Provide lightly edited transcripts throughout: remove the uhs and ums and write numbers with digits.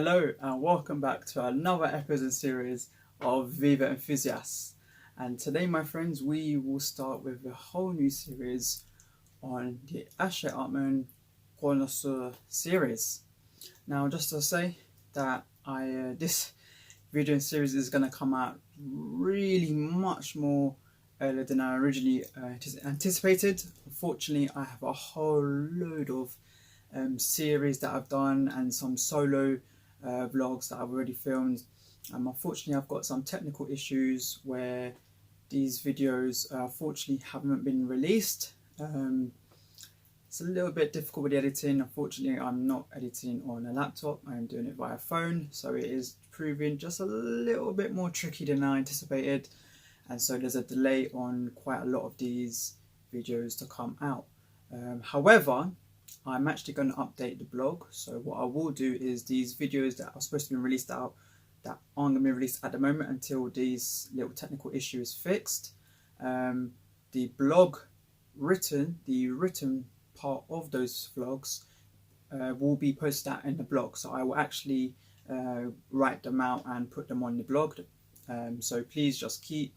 Hello and welcome back to another episode series of Viva Enthusiast. And today, my friends, we will start with a whole new series on the H.Upmann Connossieur series. Now, just to say that this video series is going to come out really much more earlier than I originally anticipated. Unfortunately, I have a whole load of series that I've done and some solo vlogs that I've already filmed. Unfortunately, I've got some technical issues where these videos unfortunately haven't been released. It's a little bit difficult with the editing. Unfortunately, I'm not editing on a laptop. I'm doing it via phone, so it is proving just a little bit more tricky than I anticipated, and so there's a delay on quite a lot of these videos to come out. However, I'm actually going to update the blog, so what I will do is these videos that are supposed to be released out that aren't going to be released at the moment until these little technical issues fixed. The blog the written part of those vlogs will be posted out in the blog, so I will actually write them out and put them on the blog. So please just keep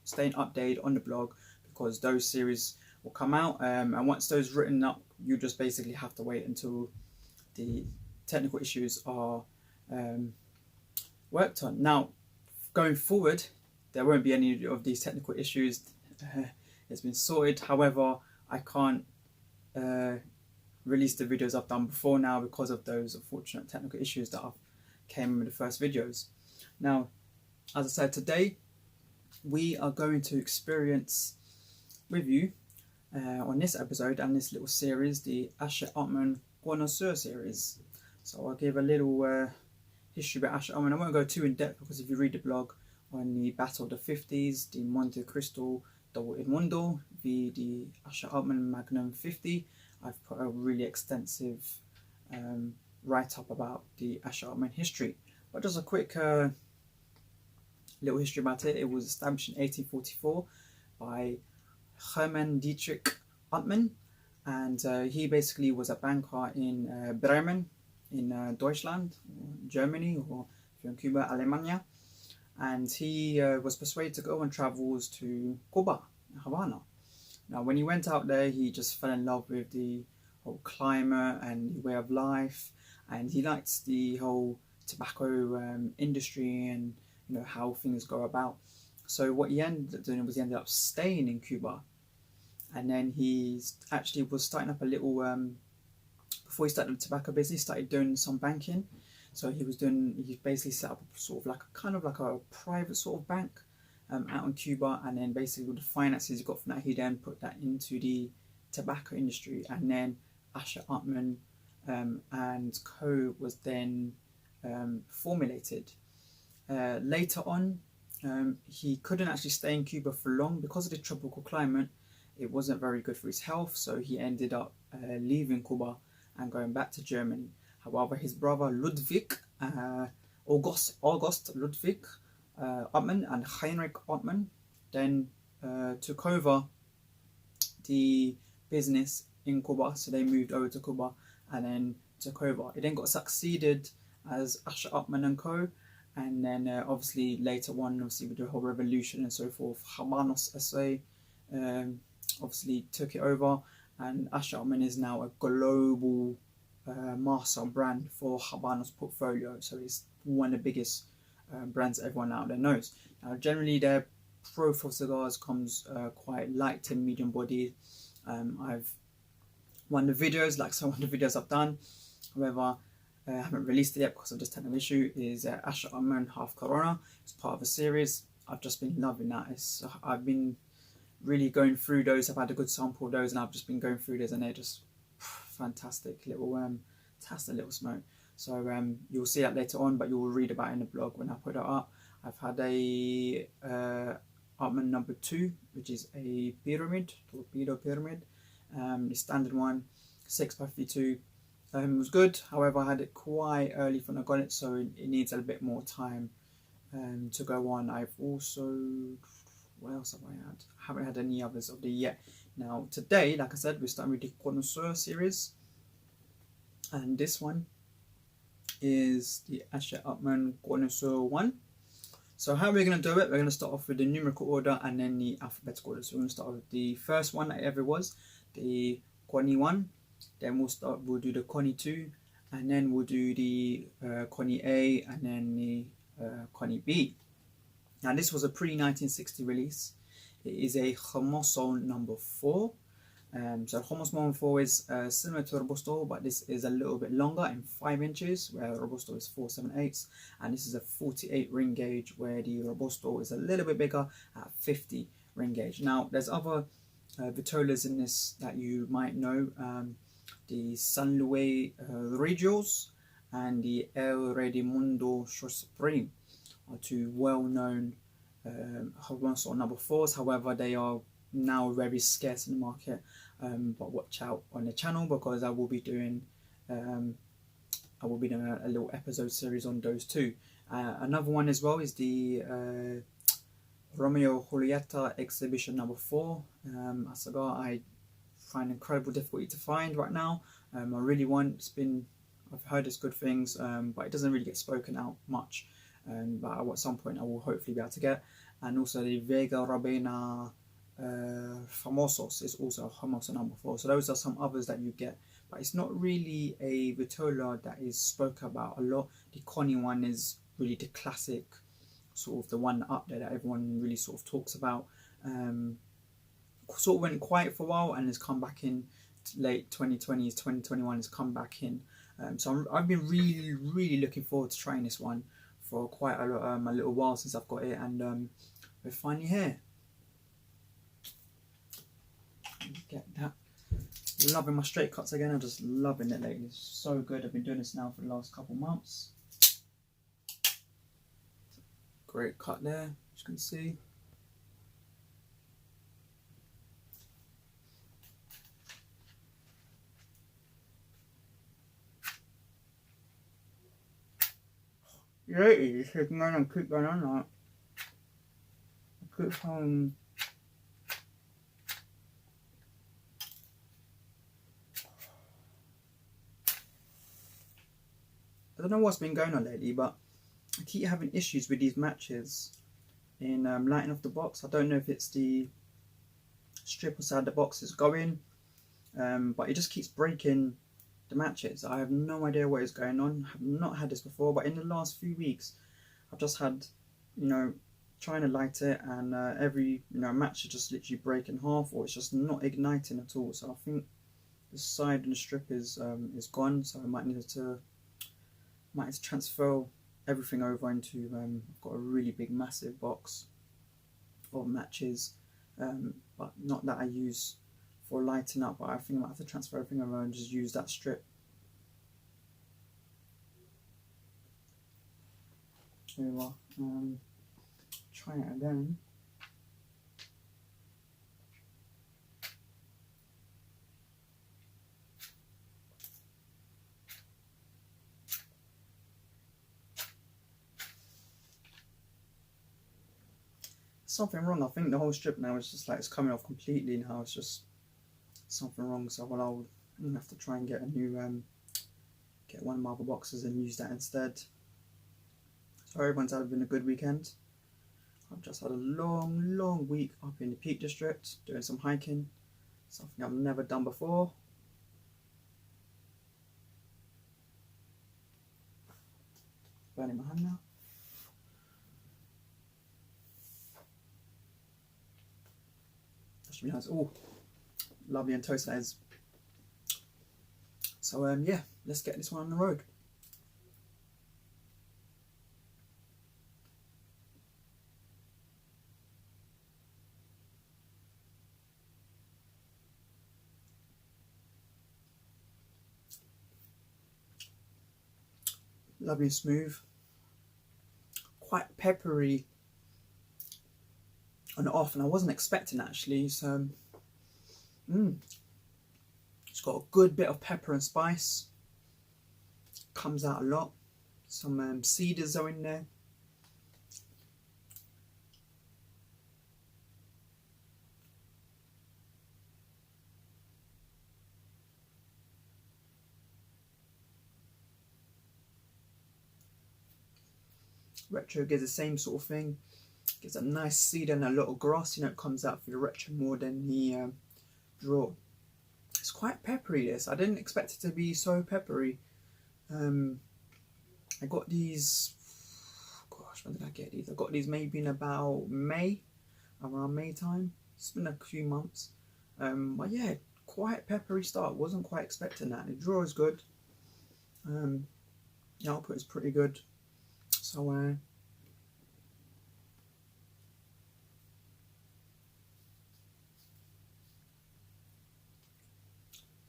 staying updated on the blog, because those series will come out, and once those written up, you just basically have to wait until the technical issues are worked on. Now, going forward, there won't be any of these technical issues. It's been sorted. However, I can't release the videos I've done before now because of those unfortunate technical issues that came with the first videos. Now, as I said, today we are going to experience with you on this episode and this little series, the H.Upmann Connossieur series. So I'll give a little history about H.Upmann. I won't go too in depth, because if you read the blog on the Battle of the 50s, the Monte Cristo do Mundo, the H.Upmann Magnum 50, I've put a really extensive write-up about the H.Upmann history. But just a quick little history about it. It was established in 1844 by Hermann Dietrich Upmann, and he basically was a banker in Bremen in Deutschland, Germany, or if you're in Cuba, Alemania, and he was persuaded to go on travels to Cuba, Havana. Now, when he went out there, he just fell in love with the whole climate and the way of life, and he liked the whole tobacco industry and how things go about. So what he ended up doing was he ended up staying in Cuba, and then he actually was starting up a little, before he started the tobacco business, he started doing some banking. So he basically set up sort of like a private sort of bank out in Cuba, and then basically with the finances he got from that, he then put that into the tobacco industry, and then H.Upmann and Co. was then formulated. Later on, he couldn't actually stay in Cuba for long because of the tropical climate. It wasn't very good for his health, so he ended up leaving Cuba and going back to Germany. However, his brother Ludwig, August Ludwig Upmann and Heinrich Upmann then took over the business in Cuba, so they moved over to Cuba and then took over. It then got succeeded as H.Upmann and Co. And then obviously later on, obviously with the whole revolution and so forth, Habanos SA obviously took it over, and H.Upmann is now a global master brand for Habanos portfolio. So it's one of the biggest brands that everyone out there knows. Now, generally their profile cigars comes quite light to medium bodied. I've one of the videos, like some of the videos I've done, however, I haven't released it yet because of this technical issue, is H.Upmann Half Corona. It's part of a series. I've just been loving that. I've been really going through those. I've had a good sample of those, and I've just been going through those, and they're just fantastic little smoke. So you'll see that later on, but you will read about it in the blog when I put it up. I've had a Upmann No. 2, which is a pyramid, torpedo pyramid, the standard one, 6x52. It was good. However, I had it quite early when I got it, so it needs a bit more time to go on. I've also, what else have I had? I haven't had any others of the yet. Now today, like I said, we're starting with the Connoisseur series, and this one is the H.Upmann Connossieur 1. So how we're going to do it, we're going to start off with the numerical order and then the alphabetical order. So we're going to start with the first one that ever was, the Connie 1. Then we'll do the Connie 2, and then we'll do the Connie A, and then the Connie B. Now this was a pre-1960 release. It is a Connossieur number 4. So Connossieur number 4 is similar to Robusto, but this is a little bit longer in 5 inches, where Robusto is 4/7/8, and this is a 48 ring gauge, where the Robusto is a little bit bigger at 50 ring gauge. Now there's other vitolas in this that you might know, the San Luis Regios and the El Redimundo Supreme are two well-known Connossieur number 4s. However, they are now very scarce in the market, but watch out on the channel, because I will be doing a little episode series on those two. Another one as well is the Romeo Julieta Exhibition number 4, a cigar I find incredible difficulty to find right now. I really want, I've heard it's good things, but it doesn't really get spoken out much, but at some point I will hopefully be able to get. And also the Vega Rabena Famosos is also a Connossieur number 4. So those are some others that you get, but it's not really a vitola that is spoken about a lot. The Connie one is really the classic, sort of the one up there that everyone really sort of talks about. Sort of went quiet for a while and has come back in late 2020s, 2021 has come back in. So I've been really looking forward to trying this one for quite a little while since I've got it, and we're finally here. Get that. Loving my straight cuts again. I'm just loving it lately. It's so good. I've been doing this now for the last couple months. Great cut there, as you can see. Yeah, it is. Keep going on that. I keep home. I don't know what's been going on lately, but I keep having issues with these matches in lighting off the box. I don't know if it's the strip inside the box is going, but it just keeps breaking the matches. I have no idea what is going on. I have not had this before, but in the last few weeks I've just had, trying to light it, and every match is just literally breaking half, or it's just not igniting at all. So I think the side and the strip is gone, so I might need to transfer everything over into I've got a really big massive box of matches, but not that I use for lighting up, but I think I might have to transfer everything over and just use that strip. Here we are. Try it again. Something wrong. I think the whole strip now is just like it's coming off completely now. It's just something wrong. So I'm gonna have to try and get a new get one of my other boxes and use that instead. So everyone's having a good weekend. I've just had a long week up in the Peak District doing some hiking, something I've never done before. Burning my hand now. That should be nice. Oh, lovely and toasty that is. So yeah, let's get this one on the road. Lovely and smooth, quite peppery on and off, and I wasn't expecting actually. So it's got a good bit of pepper and spice, comes out a lot. Some cedars are in there. Retro gives the same sort of thing. Gives a nice cedar and a little grassy note comes out for the retro more than the draw. It's quite peppery, this. I didn't expect it to be so peppery. I got these, gosh, when did I get these? I got these maybe in about May, around May time. It's been a few months. But yeah, quite peppery start. Wasn't quite expecting that. The draw is good. The output is pretty good. So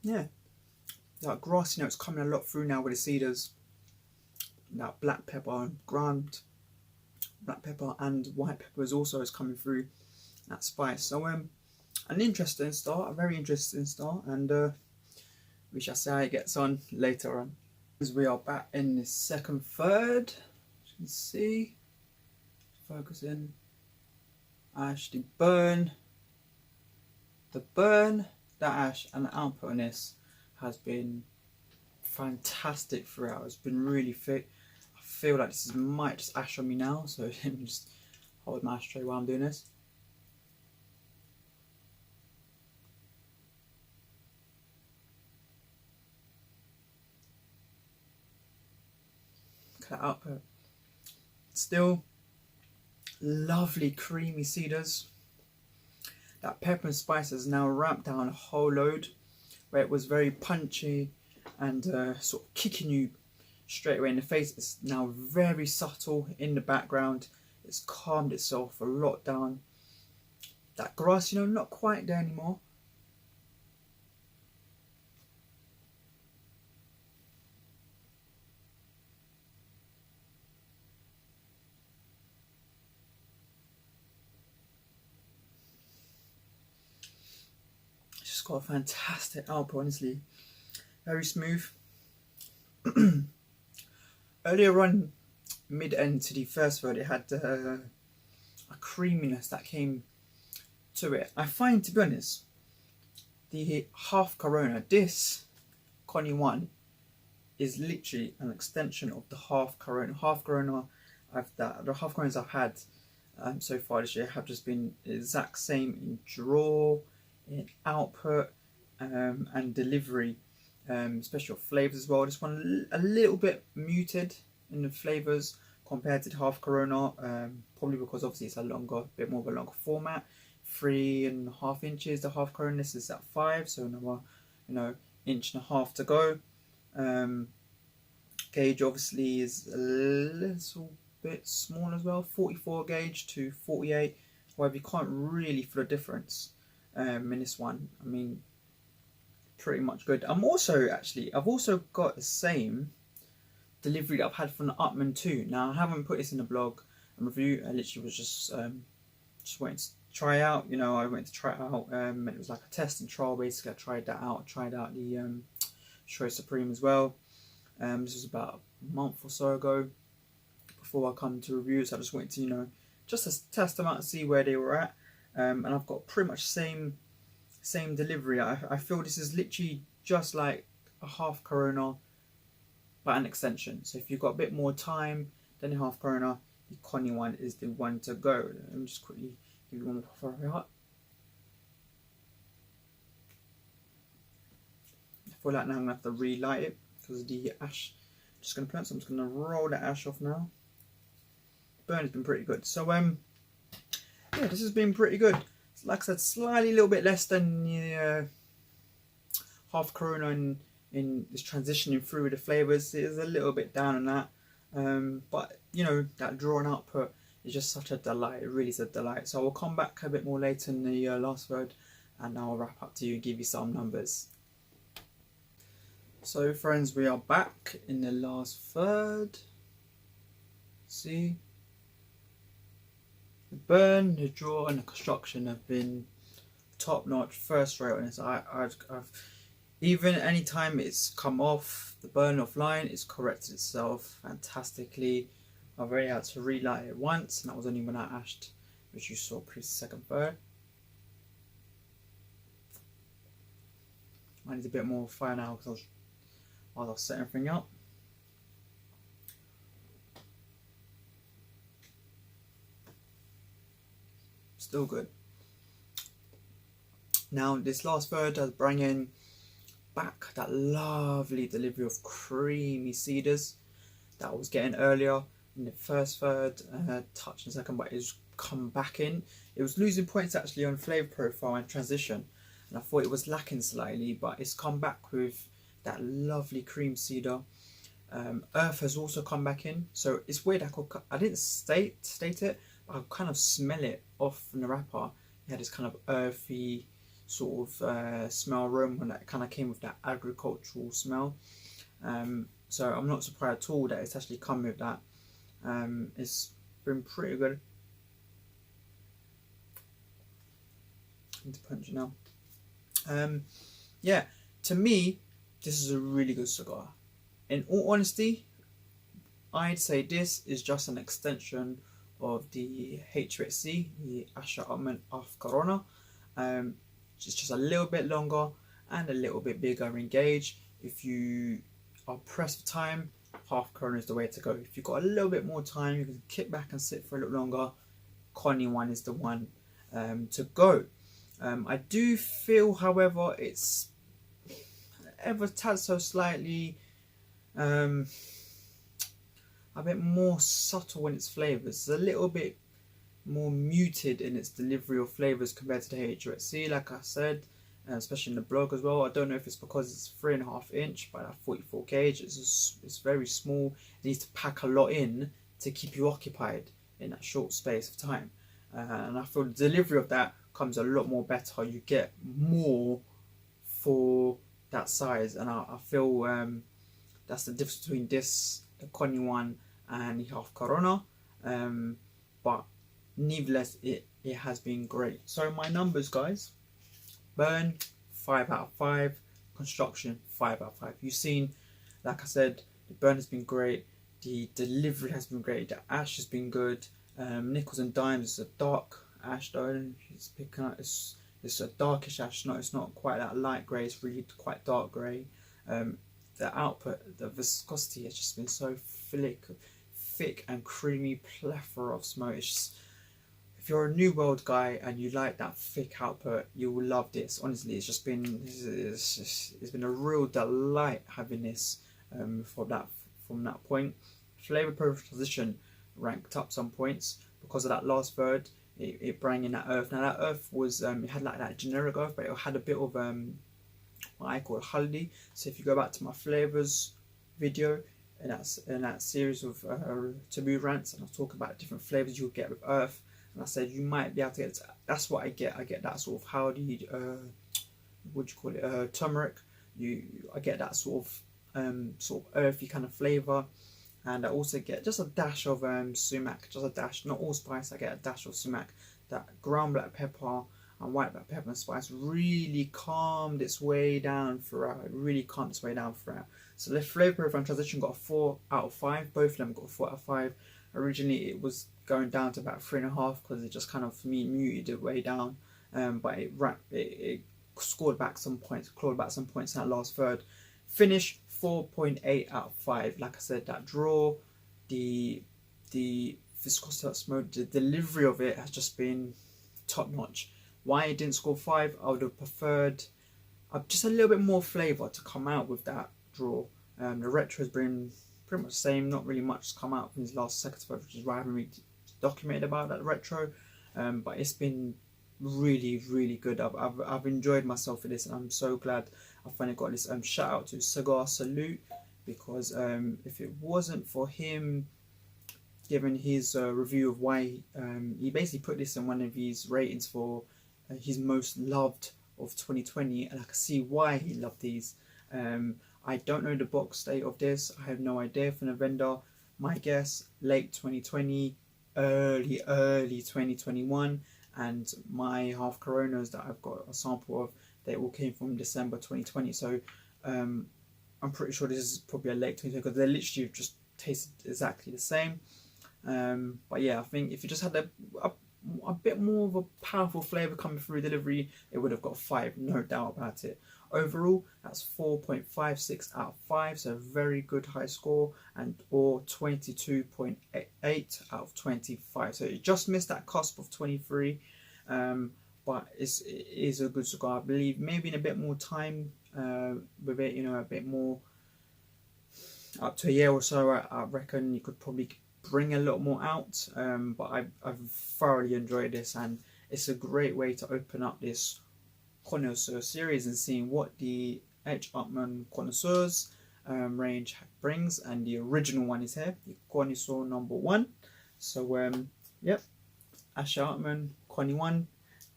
yeah, that grassy note's coming a lot through now with the cedars. That black pepper, ground black pepper and white pepper is coming through that spice. So an interesting start, a very interesting start, and we shall see how it gets on later on. As we are back in the second third, as you can see, focusing, ash, the burn, the ash, and the output on this has been fantastic throughout. It's been really thick. I feel like this might just ash on me now, so let me just hold my ashtray while I'm doing this. Look at that output. Still lovely creamy cedars. That pepper and spice has now ramped down a whole load, where it was very punchy and sort of kicking you straight away in the face. It's now very subtle in the background. It's calmed itself a lot down. That grass, you know, not quite there anymore. It's just got a fantastic output, honestly. Very smooth. Earlier on, mid-end to the first third, it had a creaminess that came to it. I find, to be honest, the half Corona, this Connie 1, is literally an extension of the half Corona. Half Corona, the half Coronas I've had so far this year have just been the exact same in draw, in output, and delivery. Special flavours as well. This one a little bit muted in the flavours compared to the half Corona, probably because obviously it's a bit more of a longer format, 3.5 inches. The half Corona, this is at 5, so another inch and a half to go. Gauge obviously is a little bit small as well, 44 gauge to 48. However, you can't really feel the difference in this one. I mean, pretty much good. I've also got the same delivery that I've had from the Upmann too. Now I haven't put this in the blog and review. I literally was just waiting to try out. I went to try it out. And it was like a test and trial basically. I tried that out. I tried out the Show Supreme as well. This was about a month or so ago before I come to review. So I just went to just to test them out and see where they were at. And I've got pretty much same delivery. I feel this is literally just like a half Corona but an extension. So if you've got a bit more time than the half Corona, the Connie 1 is the one to go. Let me just quickly give you one more before I hurry up. I feel like now I'm going to have to relight it because of the ash. I'm just going to put it, so I'm just going to roll the ash off now. Burn has been pretty good. So yeah, this has been pretty good. Like I said, slightly a little bit less than the half Corona in this transitioning through the flavours. It is a little bit down on that, but that draw and output is just such a delight. It really is a delight. So I will come back a bit more later in the last third, and I'll wrap up to you and give you some numbers. So friends, we are back in the last third. See, the burn, the draw, and the construction have been top notch, first rate on this. I've even any time it's come off the burn offline, it's corrected itself fantastically. I've already had to relight it once, and that was only when I ashed, which you saw previous second third. I need a bit more fire now because I was setting everything up. still good. Now this last third has bringing back that lovely delivery of creamy cedars that I was getting earlier in the first third, touch in the second, but it's come back in. It was losing points actually on flavour profile and transition, and I thought it was lacking slightly, but it's come back with that lovely cream cedar. Earth has also come back in, so it's weird. I didn't state it, but I kind of smell it off from the wrapper. It had this kind of earthy sort of smell aroma that kind of came with that agricultural smell. So I'm not surprised at all that it's actually come with that. It's been pretty good. I need to punch it now. Yeah, to me, this is a really good cigar. In all honesty, I'd say this is just an extension of the HUSC, the H.Upmann Connossieur. It's just a little bit longer and a little bit bigger in gauge. If you are pressed for time, half Corona is the way to go. If you've got a little bit more time, you can kick back and sit for a little longer, Connie 1 is the one to go. I do feel, however, it's ever tad so slightly a bit more subtle in its flavours. It's a little bit more muted in its delivery of flavours compared to the HUSC, like I said, especially in the blog as well. I don't know if it's because it's 3.5 inch by that 44 gauge. It's very small. It needs to pack a lot in to keep you occupied in that short space of time. And I feel the delivery of that comes a lot more better. You get more for that size, and I feel that's the difference between this, the Connie 1 and the half Corona. But nevertheless, it has been great. So my numbers, guys: burn 5 out of 5, construction 5 out of 5. You've seen, like I said, the burn has been great, the delivery has been great, the ash has been good. Nickels and dimes is a dark ash though. It's picking up. It's a darkish ash. It's not quite that light grey. It's really quite dark grey. The output, the viscosity has just been so thick and creamy, plethora of smoke. It's just, if you're a New World guy and you like that thick output, you will love this. Honestly, it's been a real delight having this from that point. Flavour profile transition ranked up some points because of that last third. It brought in that earth. Now that earth was it had like that generic earth, but it had a bit of what I call haldi. So if you go back to my flavours video in that series of taboo rants, and I talk about different flavours you'll get with earth, and I said you might be able to get. That's what I get. I get that sort of haldi. What do you call it? Turmeric. I get that sort of earthy kind of flavour. And I also get just a dash of sumac, just a dash, not all spice. I get a dash of sumac. That ground black pepper and white black pepper and spice really calmed its way down throughout. It really calmed its way down throughout. So the flavour profile transition got a 4 out of 5. Both of them got a 4 out of 5. Originally it was going down to about 3.5 because it just kind of, for me, muted it way down. But it scored back some points, clawed back some points in that last third. Finish 4.8 out of 5. Like I said, that draw, the viscosity of smoke, the delivery of it has just been top notch. Why it didn't score 5, I would have preferred just a little bit more flavour to come out with that draw. The retro has been pretty much the same, not really much has come out from his last second third, which is why I haven't really documented about that retro. But it's been really, really good. I've enjoyed myself for this, and I'm so glad I finally got this. Shout out to Cigar Salute, because if it wasn't for him giving his review of why he basically put this in one of his ratings for his most loved of 2020, and I can see why he loved these. I don't know the box date of this. I have no idea from the vendor. My guess, late 2020, early 2021. And my half Coronas that I've got a sample of, they all came from December 2020. So I'm pretty sure this is probably a late 2020 because they literally just tasted exactly the same. But yeah, I think if you just had a bit more of a powerful flavour coming through delivery, it would have got 5, no doubt about it. Overall, that's 4.56 out of 5, so a very good high score, and or 22.8 out of 25. So it just missed that cusp of 23. but it is a good cigar. I believe maybe in a bit more time with it, you know, a bit more, up to a year or so, I reckon you could probably bring a lot more out. But I've thoroughly enjoyed this, and it's a great way to open up this connoisseur series and seeing what the H.Upmann Connoisseurs range brings. And the original one is here, the Connoisseur #1. So yep, H.Upmann Connie 1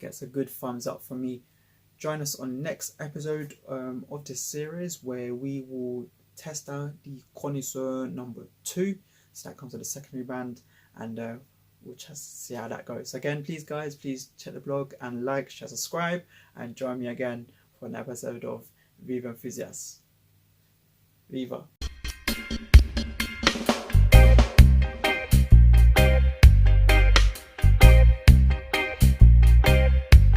gets a good thumbs up from me. Join us on the next episode of this series, where we will test out the Connoisseur #2. So that comes with a secondary brand, and we'll just see how that goes. So again, please guys, please check the blog and like, share, subscribe, and join me again for an episode of Viva Enthusiast. Viva.